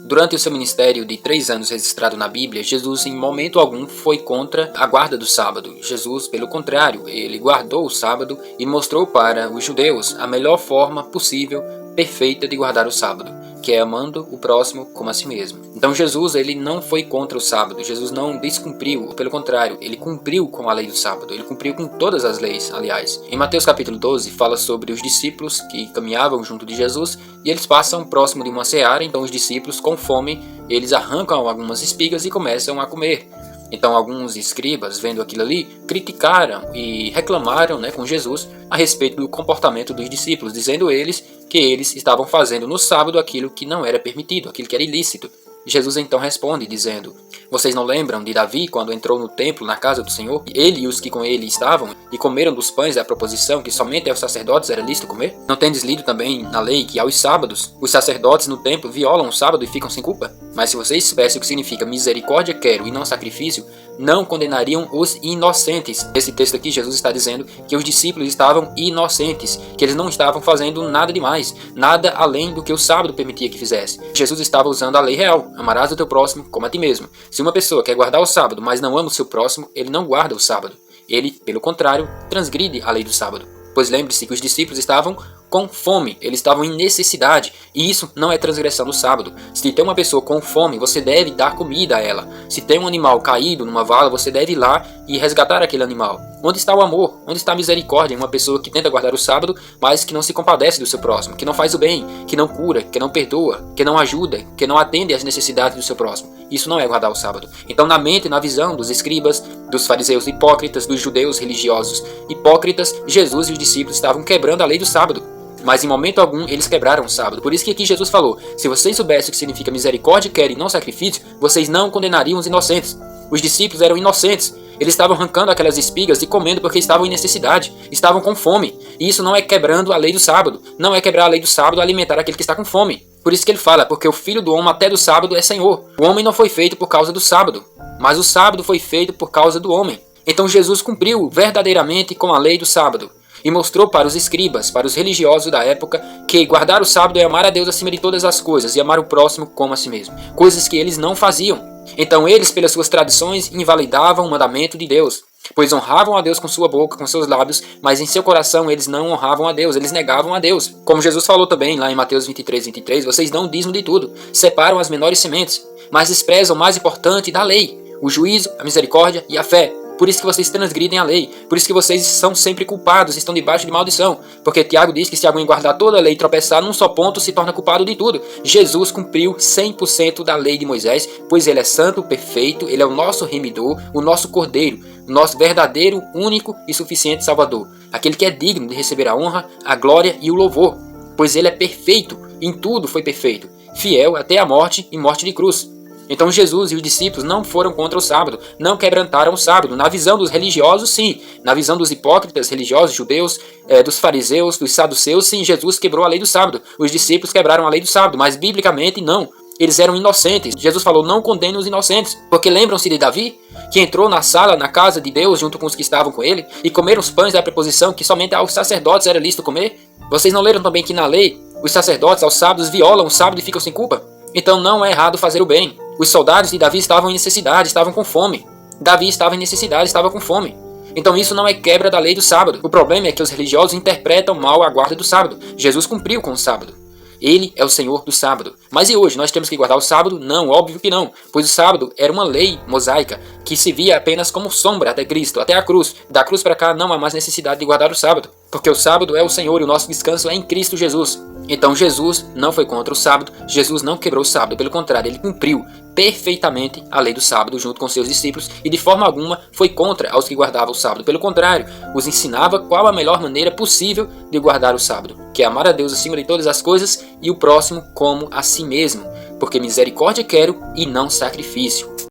Durante o seu ministério de 3 anos registrado na Bíblia, Jesus em momento algum foi contra a guarda do sábado. Jesus, pelo contrário, ele guardou o sábado e mostrou para os judeus a melhor forma possível, perfeita de guardar o sábado, que é amando o próximo como a si mesmo. Então Jesus, ele não foi contra o sábado, Jesus não descumpriu, pelo contrário, ele cumpriu com a lei do sábado, ele cumpriu com todas as leis, aliás. Em Mateus capítulo 12, fala sobre os discípulos que caminhavam junto de Jesus e eles passam próximo de uma seara, então os discípulos, com fome, eles arrancam algumas espigas e começam a comer. Então alguns escribas, vendo aquilo ali, criticaram e reclamaram com Jesus a respeito do comportamento dos discípulos, dizendo eles que eles estavam fazendo no sábado aquilo que não era permitido, aquilo que era ilícito. Jesus então responde dizendo: vocês não lembram de Davi quando entrou no templo na casa do Senhor? Ele e os que com ele estavam e comeram dos pães da proposição que somente aos sacerdotes era lícito comer? Não tendes lido também na lei que aos sábados os sacerdotes no templo violam o sábado e ficam sem culpa? Mas se vocês soubessem o que significa misericórdia quero e não sacrifício, não condenariam os inocentes. Nesse texto aqui Jesus está dizendo que os discípulos estavam inocentes, que eles não estavam fazendo nada demais, nada além do que o sábado permitia que fizesse. Jesus estava usando a lei real: amarás o teu próximo como a ti mesmo. Se uma pessoa quer guardar o sábado, mas não ama o seu próximo, ele não guarda o sábado. Ele, pelo contrário, transgride a lei do sábado. Pois lembre-se que os discípulos estavam com fome, eles estavam em necessidade, e isso não é transgressão do sábado. Se tem uma pessoa com fome, você deve dar comida a ela. Se tem um animal caído numa vala, você deve ir lá e resgatar aquele animal. Onde está o amor? Onde está a misericórdia em uma pessoa que tenta guardar o sábado, mas que não se compadece do seu próximo, que não faz o bem, que não cura, que não perdoa, que não ajuda, que não atende às necessidades do seu próximo? Isso não é guardar o sábado. Então, na mente e na visão dos escribas, dos fariseus hipócritas, dos judeus religiosos hipócritas, Jesus e os discípulos estavam quebrando a lei do sábado. Mas em momento algum eles quebraram o sábado. Por isso que aqui Jesus falou: se vocês soubessem o que significa misericórdia quero e não sacrifício, vocês não condenariam os inocentes. Os discípulos eram inocentes. Eles estavam arrancando aquelas espigas e comendo porque estavam em necessidade, estavam com fome. E isso não é quebrando a lei do sábado. Não é quebrar a lei do sábado alimentar aquele que está com fome. Por isso que ele fala: porque o filho do homem até do sábado é Senhor. O homem não foi feito por causa do sábado, mas o sábado foi feito por causa do homem. Então Jesus cumpriu verdadeiramente com a lei do sábado e mostrou para os escribas, para os religiosos da época, que guardar o sábado é amar a Deus acima de todas as coisas e amar o próximo como a si mesmo. Coisas que eles não faziam. Então eles, pelas suas tradições, invalidavam o mandamento de Deus, pois honravam a Deus com sua boca, com seus lábios, mas em seu coração eles não honravam a Deus, eles negavam a Deus. Como Jesus falou também lá em Mateus 23, vocês dão o dízimo de tudo, separam as menores sementes, mas desprezam o mais importante da lei: o juízo, a misericórdia e a fé. Por isso que vocês transgridem a lei. Por isso que vocês são sempre culpados, estão debaixo de maldição. Porque Tiago diz que se alguém guardar toda a lei e tropeçar num só ponto, se torna culpado de tudo. Jesus cumpriu 100% da lei de Moisés, pois ele é santo, perfeito, ele é o nosso remidor, o nosso cordeiro, o nosso verdadeiro, único e suficiente Salvador. Aquele que é digno de receber a honra, a glória e o louvor. Pois ele é perfeito, em tudo foi perfeito, fiel até a morte e morte de cruz. Então Jesus e os discípulos não foram contra o sábado, não quebrantaram o sábado. Na visão dos religiosos, sim. Na visão dos hipócritas religiosos, judeus, dos fariseus, dos saduceus, sim, Jesus quebrou a lei do sábado. Os discípulos quebraram a lei do sábado, mas biblicamente não. Eles eram inocentes. Jesus falou: não condenem os inocentes. Porque lembram-se de Davi, que entrou na sala, na casa de Deus, junto com os que estavam com ele, e comeram os pães da preposição que somente aos sacerdotes era lícito comer? Vocês não leram também que na lei, os sacerdotes aos sábados violam o sábado e ficam sem culpa? Então não é errado fazer o bem. Os soldados de Davi estavam em necessidade, estavam com fome. Davi estava em necessidade, estava com fome. Então isso não é quebra da lei do sábado. O problema é que os religiosos interpretam mal a guarda do sábado. Jesus cumpriu com o sábado. Ele é o Senhor do sábado. Mas e hoje, nós temos que guardar o sábado? Não, óbvio que não. Pois o sábado era uma lei mosaica que se via apenas como sombra até Cristo, até a cruz. Da cruz para cá não há mais necessidade de guardar o sábado. Porque o sábado é o Senhor e o nosso descanso é em Cristo Jesus. Então Jesus não foi contra o sábado, Jesus não quebrou o sábado, pelo contrário, ele cumpriu perfeitamente a lei do sábado junto com seus discípulos e de forma alguma foi contra aos que guardavam o sábado. Pelo contrário, os ensinava qual a melhor maneira possível de guardar o sábado, que é amar a Deus acima de todas as coisas e o próximo como a si mesmo, porque misericórdia quero e não sacrifício.